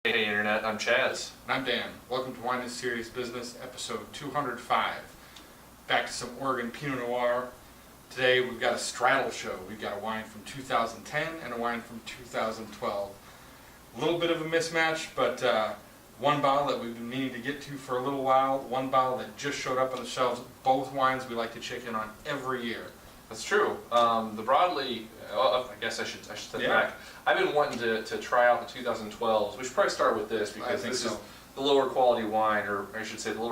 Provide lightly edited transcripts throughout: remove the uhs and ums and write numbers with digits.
Hey Internet, I'm Chaz. And I'm Dan. Welcome to Wine is Serious Business, episode 205. Back to some Oregon Pinot Noir. Today we've got a straddle show. We've got a wine from 2010 and a wine from 2012. A little bit of a mismatch, but one bottle that we've been meaning to get to for a little while, one bottle that just showed up on the shelves. Both wines we like to check in on every year. That's true. The Broadley, I guess I should step back. I've been wanting to try out the 2012s. We should probably start with this because this is the lower quality wine, or I should say it's a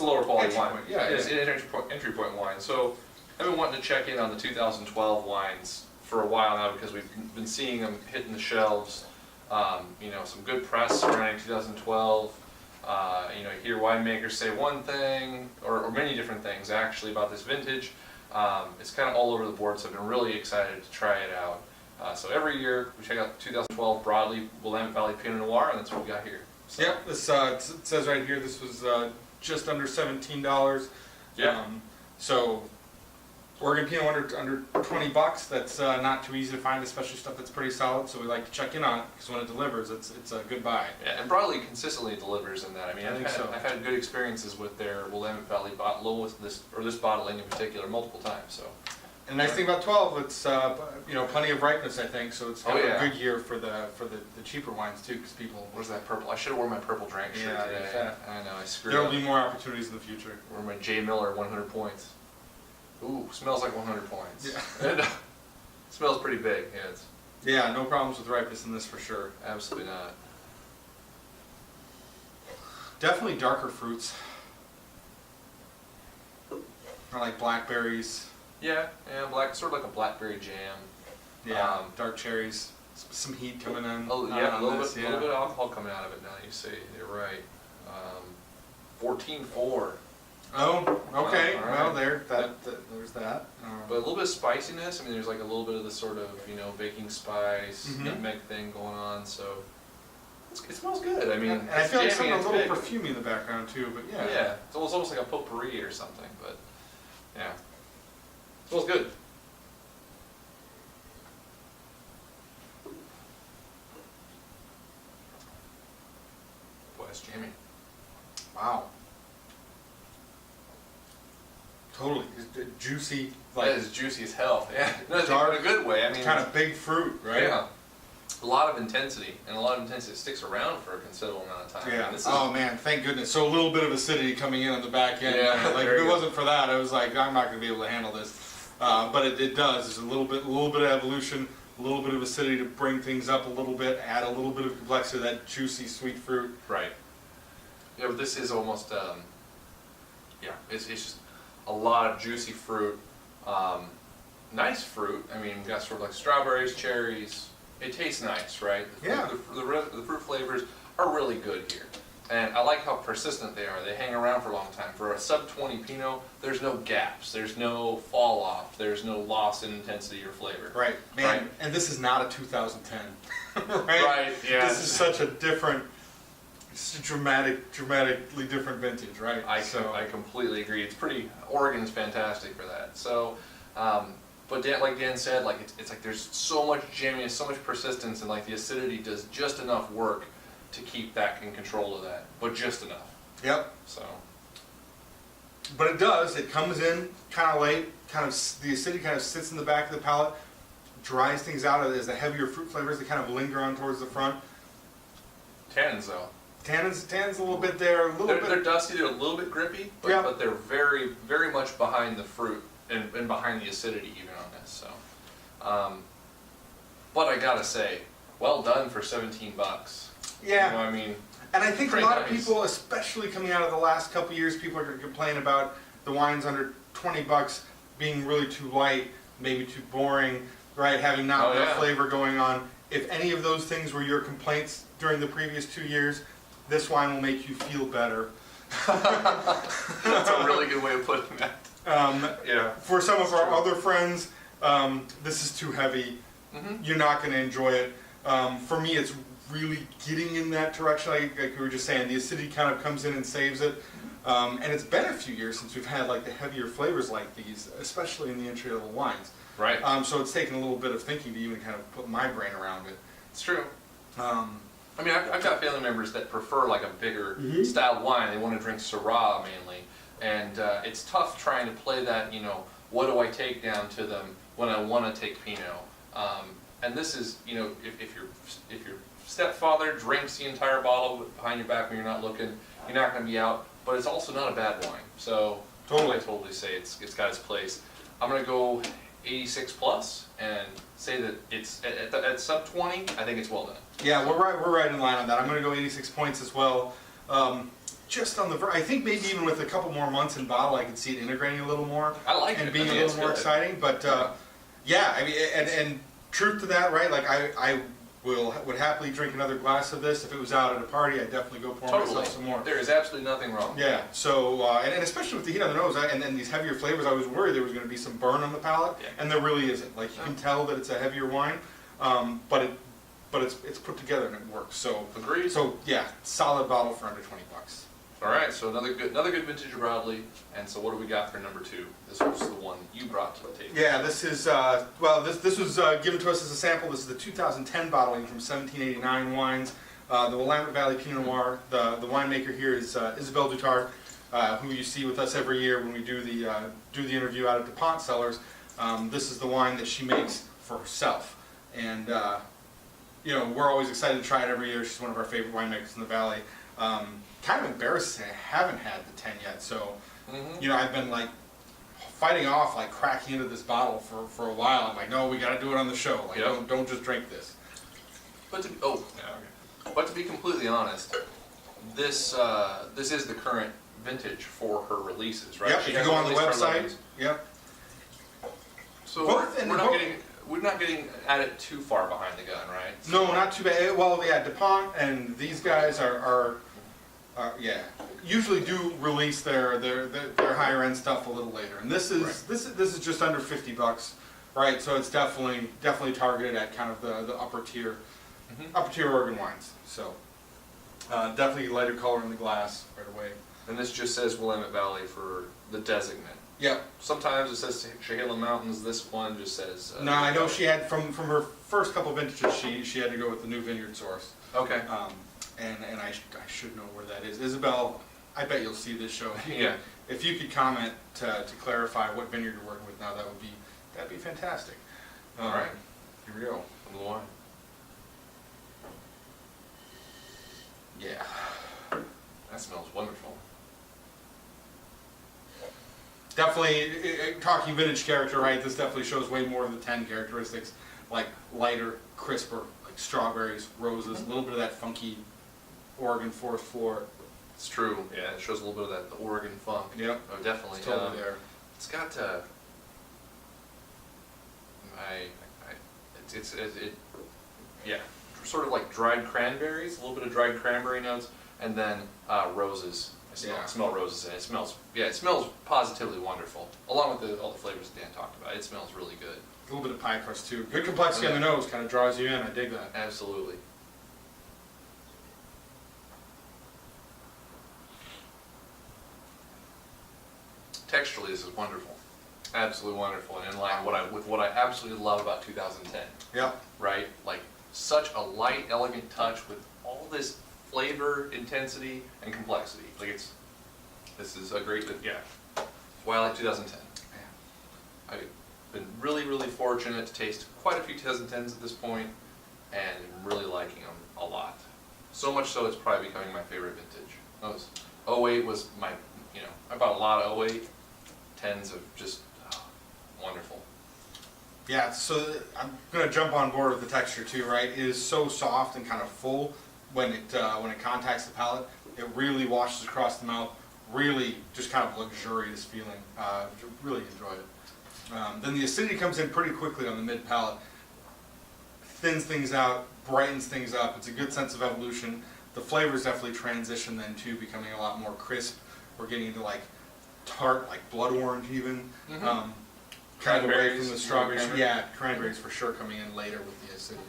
lower quality wine. It's an entry point wine. So I've been wanting to check in on the 2012 wines for a while now because we've been seeing them hitting the shelves. Some good press surrounding 2012. You hear winemakers say one thing, or many different things actually about this vintage. It's kind of all over the board, so I've been really excited to try it out. So every year we check out 2012 Broadley Willamette Valley Pinot Noir, and that's what we got here. So. Yep, this it says right here this was just under $17. Yeah. So Oregon Pinot under $20. That's not too easy to find, especially stuff that's pretty solid. So we like to check in on it because when it delivers, it's a good buy. Yeah, and Broadley consistently delivers in that. I mean, I've had good experiences with their Willamette Valley bottle, this bottling in particular, multiple times. So. And the nice thing about 12, it's plenty of ripeness, I think. So it's kind of a good year for the cheaper wines too, because people. Where's that purple? I should have worn my purple drank shirt today. I know I screwed up. There'll be more opportunities in the future. Or my J. Miller 100 points. Ooh, smells like 100 points. Yeah. Smells pretty big. Yeah, no problems with ripeness in this for sure. Absolutely not. Definitely darker fruits. Or like blackberries. Yeah, sort of like a blackberry jam. Yeah, dark cherries. Some heat coming in. Oh yeah, a little bit of alcohol coming out of it now. You say you're right. 14.4. Oh, okay. Right. Well, there's that. But a little bit of spiciness. I mean, there's like a little bit of the sort of baking spice, nutmeg thing going on. So it smells good. I mean, and I feel like something a little perfumey in the background too. But yeah. Yeah, it's almost like a potpourri or something. But yeah, it smells good. Boy, it's jammy. Wow. Totally. It's juicy. That is juicy as hell. Yeah. No, dark, in a good way. I mean, it's kind of big fruit, right? Yeah. A lot of intensity, and a lot of intensity sticks around for a considerable amount of time. Yeah. I mean, oh man, thank goodness. So a little bit of acidity coming in on the back end. Yeah. Like if it wasn't for that, I was like, I'm not going to be able to handle this. But it does. There's a little bit of evolution, a little bit of acidity to bring things up a little bit, add a little bit of complexity to that juicy, sweet fruit. Right. Yeah, but this is almost, it's just a lot of juicy fruit. Nice fruit. I mean, we've got sort of like strawberries, cherries. It tastes nice, right? The fruit flavors are really good here. And I like how persistent they are. They hang around for a long time. For a sub-20 Pinot, there's no gaps. There's no fall off. There's no loss in intensity or flavor. Right. Man, right? And this is not a 2010. Right? Right, yeah. This is such a different, dramatically different vintage, right? I completely agree. It's Oregon's fantastic for that. So, but like Dan said, like it's like there's so much jamminess, so much persistence, and like the acidity does just enough work to keep that in control of that, but just enough. Yep. So. But it does. It comes in kind of late. The acidity kind of sits in the back of the palate, dries things out as the heavier fruit flavors that kind of linger on towards the front. Tannins though. Tannins a little bit there. They're dusty. They're a little bit grippy, but they're very, very much behind the fruit and behind the acidity even on this. So, but I gotta say, well done for $17. Yeah. I mean. And I think a lot of people, especially coming out of the last couple of years, people are going to complain about the wines under $20 being really too light, maybe too boring, right? Having not enough flavor going on. If any of those things were your complaints during the previous 2 years, this wine will make you feel better. That's a really good way of putting that. For some of our other friends, this is too heavy. You're not going to enjoy it. For me, it's really getting in that direction, like we were just saying. The acidity kind of comes in and saves it. And it's been a few years since we've had like the heavier flavors like these, especially in the entry-level wines. Right. So it's taken a little bit of thinking to even kind of put my brain around it. It's true. I mean, I've got family members that prefer like a bigger styled wine. They want to drink Syrah mainly, and it's tough trying to play that. You know, what do I take down to them when I want to take Pinot? And this is, you know, if your stepfather drinks the entire bottle behind your back when you're not looking, you're not going to be out. But it's also not a bad wine. So I totally say it's got its place. I'm going to go 86 plus and say that it's at sub 20. I think it's well done. Yeah, we're right in line on that. I'm going to go 86 points as well. Just on the, I think maybe even with a couple more months in bottle, I could see it integrating a little more. I like it. And being a little more exciting. But yeah, I mean, and truth to that, right? Like I would happily drink another glass of this if it was out at a party. I'd definitely go pour myself some more. There is absolutely nothing wrong. Yeah. So and especially with the heat on the nose and these heavier flavors, I was worried there was going to be some burn on the palate, and there really isn't. Like you can tell that it's a heavier wine, but it's put together and it works. So agreed. So yeah, solid bottle for under $20. All right, so another good vintage of Broadley. And so what do we got for number 2? This was the one you brought to the table. Yeah, this is well, this was given to us as a sample. This is the 2010 bottling from 1789 wines. The Willamette Valley Pinot Noir. The winemaker here is Isabelle Dutard, who you see with us every year when we do the interview out at DuPont Cellars. This is the wine that she makes for herself, and you know, we're always excited to try it every year. She's one of our favorite winemakers in the valley. Kind of embarrassed to say I haven't had the 10 yet, so you know, I've been like fighting off like cracking into this bottle for a while. I'm like, no, we got to do it on the show. Like, don't just drink this. But to be completely honest, this is the current vintage for her releases, right? Yep. If you go on the website, yep. So we're not getting at it too far behind the gun, right? No, not too bad. Well, yeah, DuPont and these guys are yeah, usually do release their higher end stuff a little later, and this is this is just under $50, right? So it's definitely targeted at kind of the upper tier Oregon wines. So definitely lighter color in the glass right away. And this just says Willamette Valley for the designate. Yeah. Sometimes it says Chehalem Mountains. This one just says. No, I know she had from her first couple vintages. She had to go with the new Vineyard source. Okay. And I should know where that is. Isabel, I bet you'll see this show. Yeah. If you could comment to clarify what vineyard you're working with now, that'd be fantastic. All right. Here we go. From the wine. Yeah. That smells wonderful. Definitely, talking vintage character, right? This definitely shows way more of the 10 characteristics, like lighter, crisper, like strawberries, roses, a little bit of that funky Oregon forest floor. It's true. Yeah, it shows a little bit of that the Oregon funk. Yep. Oh, definitely. It's totally there. It's got yeah, sort of like dried cranberries, a little bit of dried cranberry notes, and then roses. I smell roses, and it smells positively wonderful, along with all the flavors that Dan talked about. It smells really good. A little bit of pie crust too. Good complexity on the nose, kind of draws you in. I dig that. Absolutely. Texturally, this is wonderful. Absolutely wonderful, and in line with what I absolutely love about 2010. Yeah. Right? Like such a light, elegant touch with all this flavor, intensity, and complexity. Like this is a great, yeah. Why I like 2010. Yeah. I've been really, really fortunate to taste quite a few 2010s at this point, and I'm really liking them a lot. So much so it's probably becoming my favorite vintage. 08 was my, I bought a lot of 08. 10s of just wonderful. Yeah, so I'm gonna jump on board with the texture too, right? It is so soft and kind of full when it contacts the palate. It really washes across the mouth. Really, just kind of luxurious feeling. Really enjoyed it. Then the acidity comes in pretty quickly on the mid palate. Thins things out, brightens things up. It's a good sense of evolution. The flavors definitely transition then too, becoming a lot more crisp. We're getting into like tart, like blood orange even. Kind of away from the strawberries. Yeah, cranberries for sure coming in later with the acidity.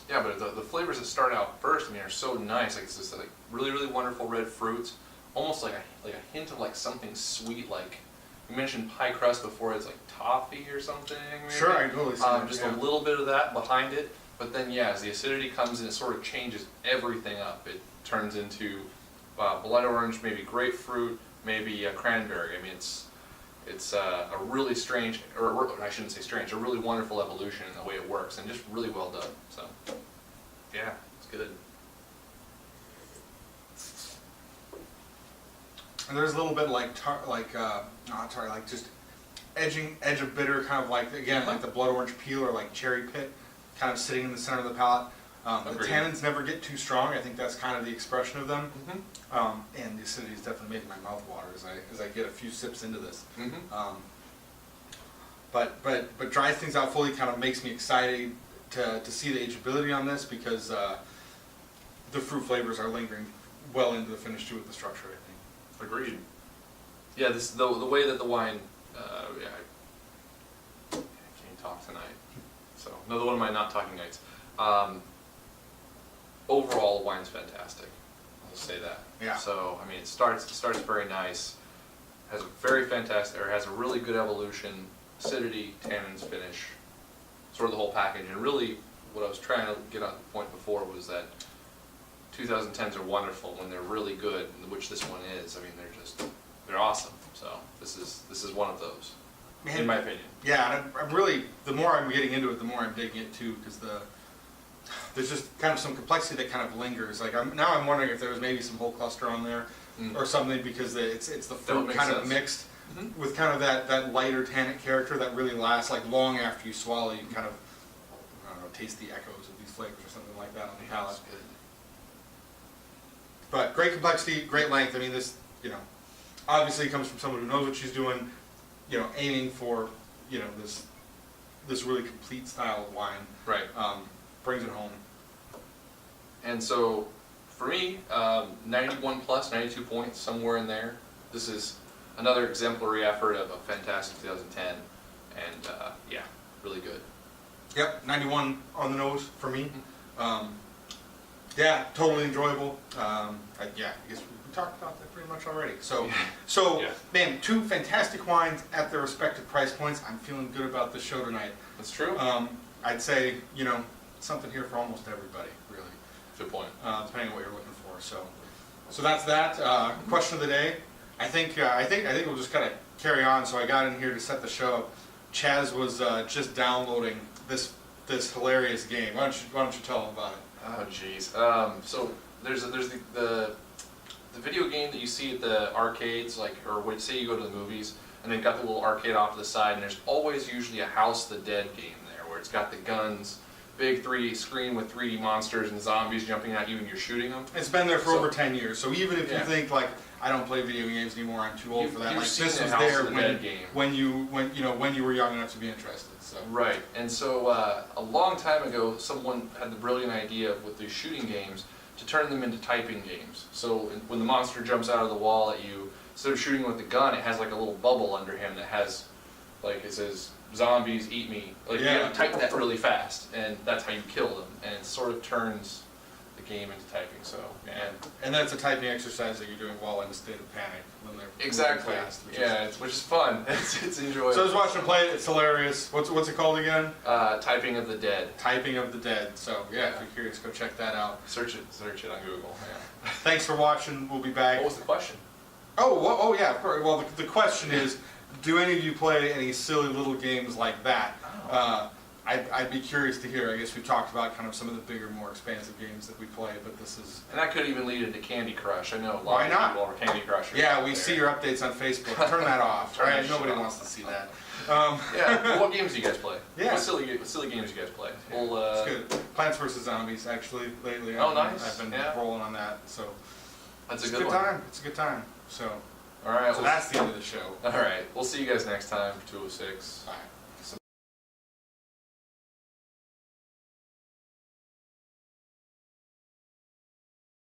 Yeah, but the flavors that start out first, are so nice. Like it's just like really, really wonderful red fruits, almost like a hint of like something sweet. Like you mentioned pie crust before. It's like toffee or something. Maybe. Sure, I totally see that. Just a little bit of that behind it. but then yeah, as the acidity comes in, it sort of changes everything up. It turns into blood orange, maybe grapefruit, maybe cranberry. I mean, it's a really strange, or I shouldn't say strange, a really wonderful evolution in the way it works, and just really well done. So yeah, it's good. And there's a little bit like like just edge of bitter, kind of like, again, like the blood orange peel or like cherry pit, kind of sitting in the center of the palate. The tannins never get too strong. I think that's kind of the expression of them. And the acidity is definitely making my mouth water as I get a few sips into this. But dries things out fully kind of makes me excited to see the ageability on this, because the fruit flavors are lingering well into the finish too with the structure, I think. Agreed. Yeah, this the way that the wine. Yeah, I can't talk tonight. So another one of my not talking nights. Overall, the wine's fantastic. I'll say that. Yeah. So I mean, it starts very nice. Has a very fantastic, or has a really good evolution, acidity, tannins, finish, sort of the whole package. And really, what I was trying to get on the point before was that 2010s are wonderful when they're really good, which this one is. I mean, they're awesome. So this is one of those, in my opinion. Yeah, and I'm really, the more I'm getting into it, the more I'm digging it too, because there's just kind of some complexity that kind of lingers. Like now I'm wondering if there was maybe some whole cluster on there or something, because it's the fruit kind of mixed with kind of that lighter tannic character that really lasts like long after you swallow. You kind of, I don't know, taste the echoes of these flavors or something like that on the palate. But great complexity, great length. I mean, this, obviously comes from someone who knows what she's doing, aiming for, this really complete style of wine. Right. Brings it home. And so, for me, 91 plus, 92 points, somewhere in there. This is another exemplary effort of a fantastic 2010, and yeah, really good. Yep, 91 on the nose for me. Yeah, totally enjoyable. I guess we talked about that pretty much already. So, Yeah. Man, two fantastic wines at their respective price points. I'm feeling good about the show tonight. That's true. I'd say, something here for almost everybody, really. Good point. Depending on what you're looking for. So that's that. Question of the day. I think we'll just kind of carry on. So I got in here to set the show up. Chaz was just downloading this hilarious game. Why don't you tell him about it? Oh jeez. So there's the video game that you see at the arcades, like, or when say you go to the movies, and they've got the little arcade off to the side, and there's always usually a House of the Dead game there, where it's got the guns, big 3D screen with 3D monsters and zombies jumping at you and you're shooting them. It's been there for over 10 years. So even if you think like, I don't play video games anymore, I'm too old for that. Like, this was there when you were young enough to be interested. So. Right, and so a long time ago, someone had the brilliant idea with these shooting games to turn them into typing games. So when the monster jumps out of the wall at you, instead of shooting with the gun, it has like a little bubble under him that has, like, it says, "Zombies eat me." Like, you have to type that really fast, and that's how you kill them. And it sort of turns the game into typing. So, and that's a typing exercise that you're doing while in a state of panic when they're exactly fast, which is fun. It's enjoyable. So I was watching him play it. It's hilarious. What's it called again? Typing of the Dead. Typing of the Dead. So if you're curious, go check that out. Search it on Google. Yeah. Thanks for watching. We'll be back. What was the question? Oh yeah, of course. Well, the question is, do any of you play any silly little games like that? I'd be curious to hear. I guess we've talked about kind of some of the bigger, more expansive games that we play, but this is... And that could even lead into Candy Crush. I know a lot of people are Candy Crushers. Yeah, we see your updates on Facebook. Turn that off, right? Nobody wants to see that. Yeah, well, what games do you guys play? Yeah. What silly games do you guys play? Well, it's good. Plants vs. Zombies, actually, lately. Oh, nice. I've been rolling on that, so... That's a good time. It's a good time, so... All right. So that's the end of the show. All right. We'll see you guys next time for 206. Bye.